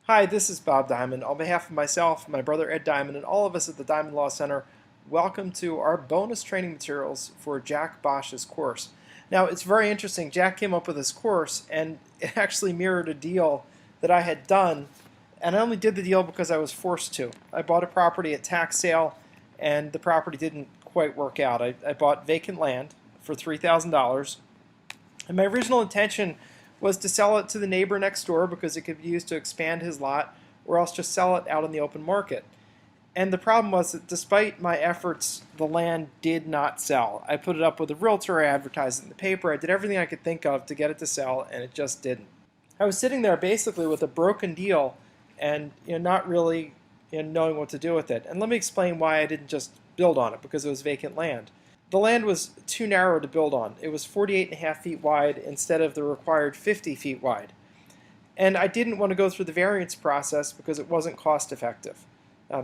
Hi, this is Bob Diamond. On behalf of myself, my brother Ed Diamond, and all of us at the Diamond Law Center, welcome to our bonus training materials for Jack Bosch's course. Now, it's very interesting. Jack came up with this course, and it actually mirrored a deal that I had done, and I only did the deal because I was forced to. I bought a property at tax sale, and the property didn't quite work out. I bought vacant land for $3,000, and my original intention was to sell it to the neighbor next door because it could be used to expand his lot, or else just sell it out in the open market. And the problem was that despite my efforts, the land did not sell. I put it up with a realtor, I advertised it in the paper, I did everything I could think of to get it to sell, and it just didn't. I was sitting there basically with a broken deal and not really knowing what to do with it. And let me explain why I didn't just build on it, because it was vacant land. The land was too narrow to build on. It was 48.5 feet wide instead of the required 50 feet wide. And I didn't want to go through the variance process because it wasn't cost effective.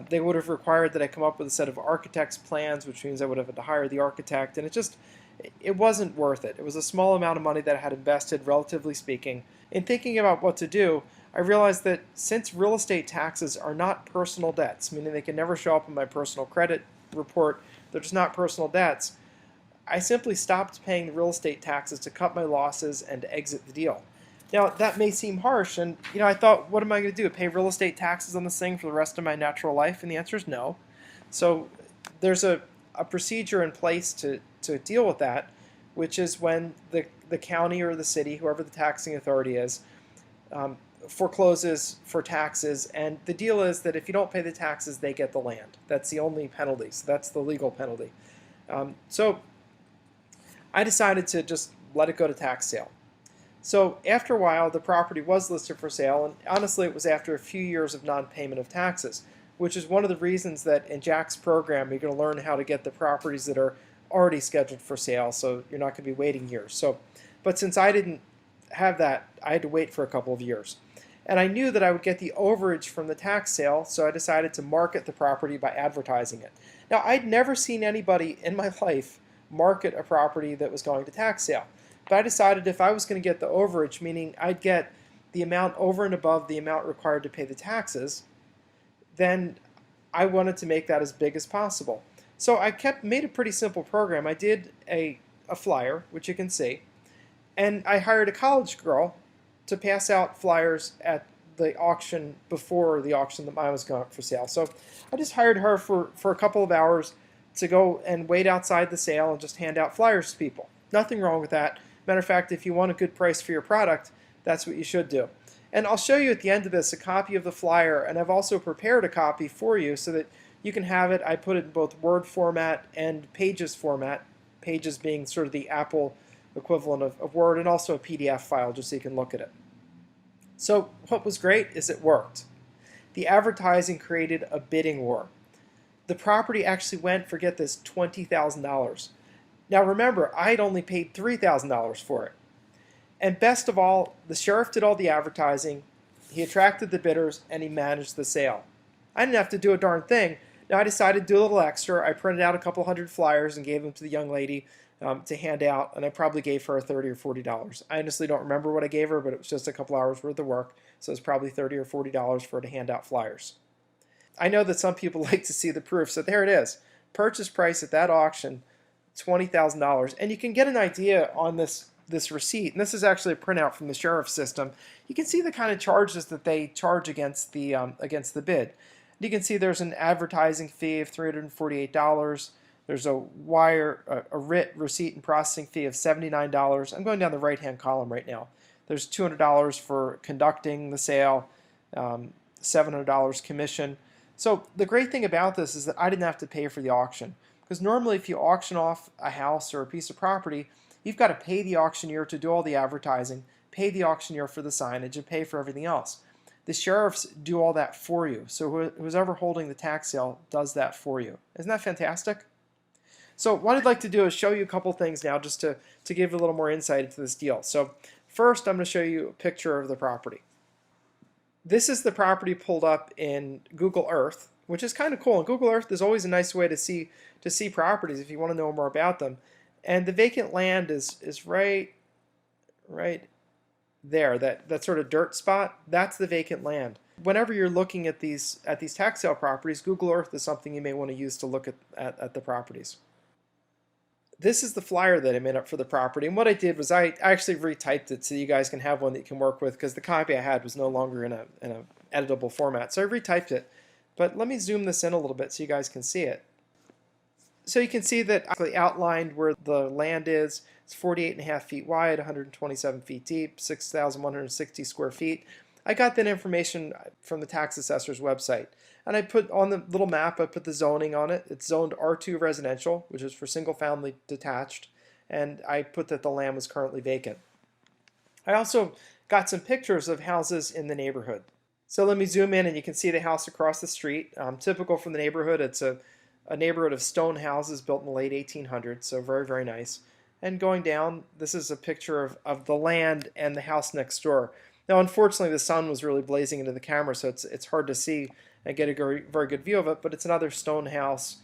They would have required that I come up with a set of architect's plans, which means I would have had to hire the architect, and it wasn't worth it. It was a small amount of money that I had invested, relatively speaking. In thinking about what to do, I realized that since real estate taxes are not personal debts, meaning they can never show up in my personal credit report, they're just not personal debts, I simply stopped paying the real estate taxes to cut my losses and to exit the deal. Now, that may seem harsh, and I thought, what am I going to do? Pay real estate taxes on this thing for the rest of my natural life? And the answer is no. So there's a procedure in place to deal with that, which is when the county or the city, whoever the taxing authority is, forecloses for taxes, and the deal is that if you don't pay the taxes, they get the land. That's the only penalty, so that's the legal penalty. So I decided to just let it go to tax sale. So after a while, the property was listed for sale, and honestly, it was after a few years of non-payment of taxes, which is one of the reasons that in Jack's program, you're going to learn how to get the properties that are already scheduled for sale, so you're not going to be waiting years. But since I didn't have that, I had to wait for a couple of years. And I knew that I would get the overage from the tax sale, so I decided to market the property by advertising it. Now, I'd never seen anybody in my life market a property that was going to tax sale. But I decided if I was going to get the overage, meaning I'd get the amount over and above the amount required to pay the taxes, then I wanted to make that as big as possible. So I made a pretty simple program. I did a flyer, which you can see, and I hired a college girl to pass out flyers at the auction before the auction that mine was going up for sale. So I just hired her for a couple of hours to go and wait outside the sale and just hand out flyers to people. Nothing wrong with that. Matter of fact, if you want a good price for your product, that's what you should do. And I'll show you at the end of this a copy of the flyer, and I've also prepared a copy for you so that you can have it. I put it in both Word format and Pages format, Pages being sort of the Apple equivalent of Word, and also a PDF file just so you can look at it. So what was great is it worked. The advertising created a bidding war. The property actually went, forget this, $20,000. Now remember, I'd only paid $3,000 for it. And best of all, the sheriff did all the advertising, he attracted the bidders, and he managed the sale. I didn't have to do a darn thing. Now I decided to do a little extra. I printed out a couple hundred flyers and gave them to the young lady to hand out, and I probably gave her $30 or $40. I honestly don't remember what I gave her, but it was just a couple hours worth of work, so it's probably $30 or $40 for her to hand out flyers. I know that some people like to see the proof, so there it is. Purchase price at that auction, $20,000. And you can get an idea on this receipt, and this is actually a printout from the sheriff's system. You can see the kind of charges that they charge against the bid. And you can see there's an advertising fee of $348. There's a writ receipt and processing fee of $79. I'm going down the right-hand column right now. There's $200 for conducting the sale, $700 commission. So the great thing about this is that I didn't have to pay for the auction. Because normally if you auction off a house or a piece of property, you've got to pay the auctioneer to do all the advertising, pay the auctioneer for the signage, and pay for everything else. The sheriffs do all that for you. So who's ever holding the tax sale does that for you. Isn't that fantastic? So what I'd like to do is show you a couple things now just to give a little more insight into this deal. So first I'm going to show you a picture of the property. This is the property pulled up in Google Earth, which is kind of cool. And Google Earth is always a nice way to see properties if you want to know more about them. And the vacant land is right there, that sort of dirt spot, that's the vacant land. whenever you're looking at these tax sale properties, Google Earth is something you may want to use to look at the properties. This is the flyer that I made up for the property, and what I did was I actually retyped it so you guys can have one that you can work with, because the copy I had was no longer in a editable format. So I retyped it, but let me zoom this in a little bit so you guys can see it. So you can see that I outlined where the land is. It's 48.5 feet wide, 127 feet deep, 6,160 square feet. I got that information from the tax assessor's website. And I put on the little map, I put the zoning on it. It's zoned R2 residential, which is for single family detached. And I put that the land was currently vacant. I also got some pictures of houses in the neighborhood. So let me zoom in and you can see the house across the street. Typical from the neighborhood, it's a neighborhood of stone houses built in the late 1800s, so very, very nice. And going down, this is a picture of the land and the house next door. Now, unfortunately, the sun was really blazing into the camera, so it's hard to see and get a very, very good view of it, but it's another stone house,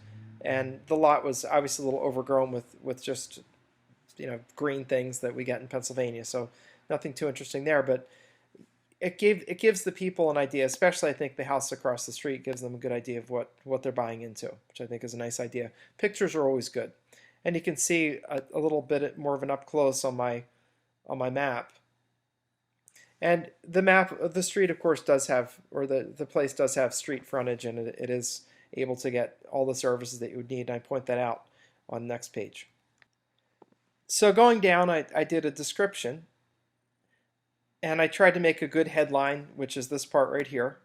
and the lot was obviously a little overgrown with just, green things that we get in Pennsylvania, so nothing too interesting there, but it gives the people an idea, especially I think the house across the street gives them a good idea of what they're buying into, which I think is a nice idea. Pictures are always good. And you can see a little bit more of an up close on my map. And the map of the street, of course, does have, or the place does have street frontage, and it is able to get all the services that you would need. And I point that out on the next page. So going down, I did a description. And I tried to make a good headline, which is this part right here.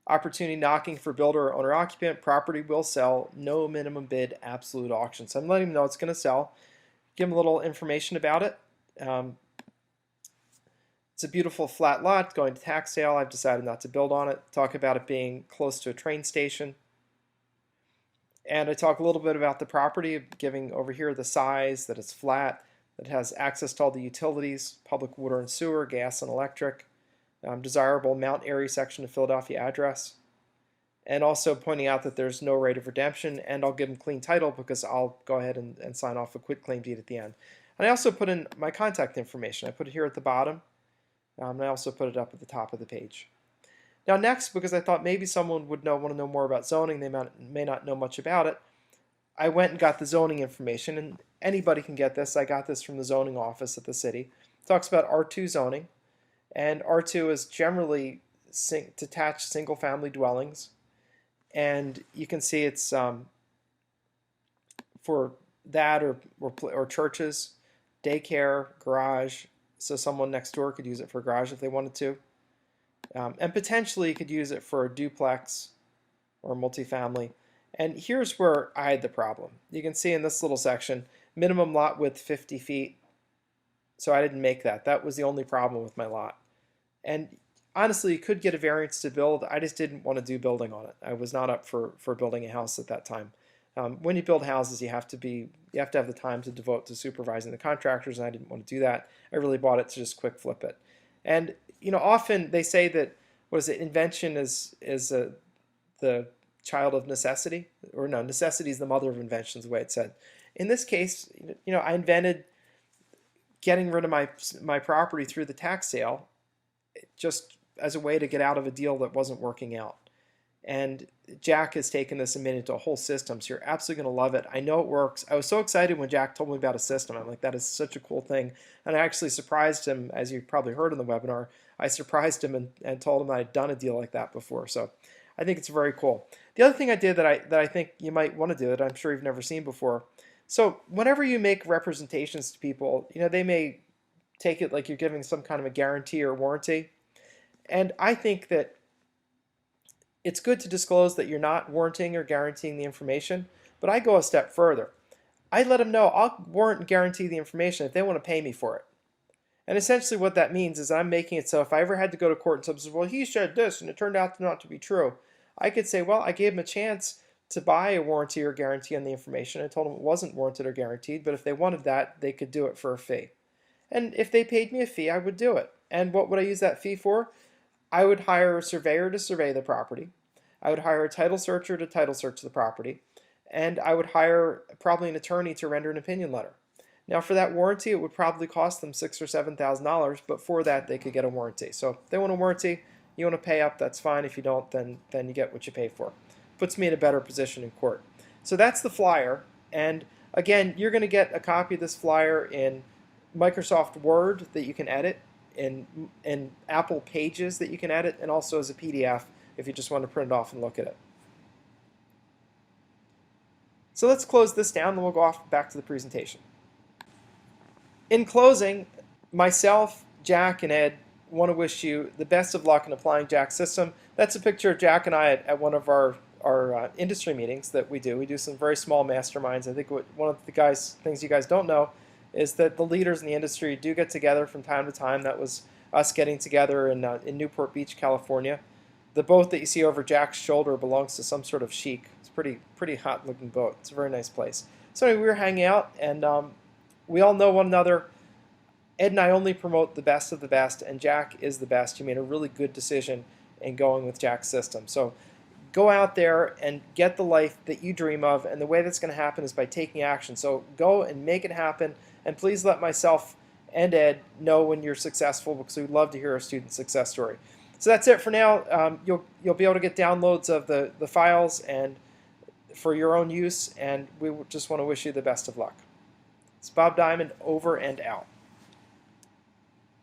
Opportunity knocking for builder or owner occupant. Property will sell. No minimum bid. Absolute auction. So I'm letting them know it's going to sell. Give them a little information about it. It's a beautiful flat lot going to tax sale. I've decided not to build on it. Talk about it being close to a train station. And I talk a little bit about the property, giving over here the size, that it's flat, that has access to all the utilities, public water and sewer, gas and electric, desirable Mount Airy section of Philadelphia address, and also pointing out that there's no right of redemption, and I'll give them clean title because I'll go ahead and sign off a quitclaim deed at the end. And I also put in my contact information. I put it here at the bottom, and I also put it up at the top of the page. Now next, because I thought maybe someone would want to know more about zoning, they may not know much about it, I went and got the zoning information, and anybody can get this. I got this from the zoning office at the city. It talks about R2 zoning, and R2 is generally detached single-family dwellings, and you can see it's for that or churches, daycare, garage, so someone next door could use it for a garage if they wanted to, and potentially you could use it for a duplex or a multifamily. And here's where I had the problem. You can see in this little section, minimum lot width 50 feet. So I didn't make that. That was the only problem with my lot. And honestly, you could get a variance to build. I just didn't want to do building on it. I was not up for building a house at that time. When you build houses, you have to have the time to devote to supervising the contractors, and I didn't want to do that. I really bought it to just quick flip it. And often they say that invention is the child of necessity, or no, necessity is the mother of invention, is the way it's said. In this case, I invented getting rid of my property through the tax sale, just as a way to get out of a deal that wasn't working out. And Jack has taken this and made it into a whole system, so you're absolutely going to love it. I know it works. I was so excited when Jack told me about a system. I'm like, that is such a cool thing. And I actually surprised him, as you probably heard in the webinar. I surprised him and told him that I'd done a deal like that before. So I think it's very cool. The other thing I did that I think you might want to do, that I'm sure you've never seen before. So whenever you make representations to people, they may take it like you're giving some kind of a guarantee or warranty. And I think that it's good to disclose that you're not warranting or guaranteeing the information, but I go a step further. I let them know I'll warrant and guarantee the information if they want to pay me for it. And essentially what that means is I'm making it so if I ever had to go to court and someone says, well, he said this and it turned out not to be true, I could say, well, I gave him a chance to buy a warranty or guarantee on the information. I told them it wasn't warranted or guaranteed, but if they wanted that, they could do it for a fee. And if they paid me a fee, I would do it. And what would I use that fee for? I would hire a surveyor to survey the property. I would hire a title searcher to title search the property. And I would hire probably an attorney to render an opinion letter. Now for that warranty, it would probably cost them $6,000 or $7,000, but for that they could get a warranty. So if they want a warranty, You want to pay up, that's fine. If you don't, then you get what you pay for. Puts me in a better position in court. So that's the flyer. And again, you're going to get a copy of this flyer in Microsoft Word that you can edit, in Apple Pages that you can edit, and also as a PDF if you just want to print it off and look at it. So let's close this down, and we'll go off back to the presentation. In closing, myself, Jack, and Ed want to wish you the best of luck in applying Jack's system. That's a picture of Jack and I at one of our industry meetings that we do. We do some very small masterminds. I think one of the things you guys don't know is that the leaders in the industry do get together from time to time. That was us getting together in Newport Beach, California. The boat that you see over Jack's shoulder belongs to some sort of sheik. It's a pretty hot looking boat. It's a very nice place. So anyway, we were hanging out, and we all know one another. Ed and I only promote the best of the best, and Jack is the best. You made a really good decision in going with Jack's system. So go out there and get the life that you dream of, and the way that's going to happen is by taking action. So go and make it happen, and please let myself and Ed know when you're successful, because we'd love to hear a student success story. So that's it for now. You'll be able to get downloads of the files and for your own use, and we just want to wish you the best of luck. It's Bob Diamond, over and out.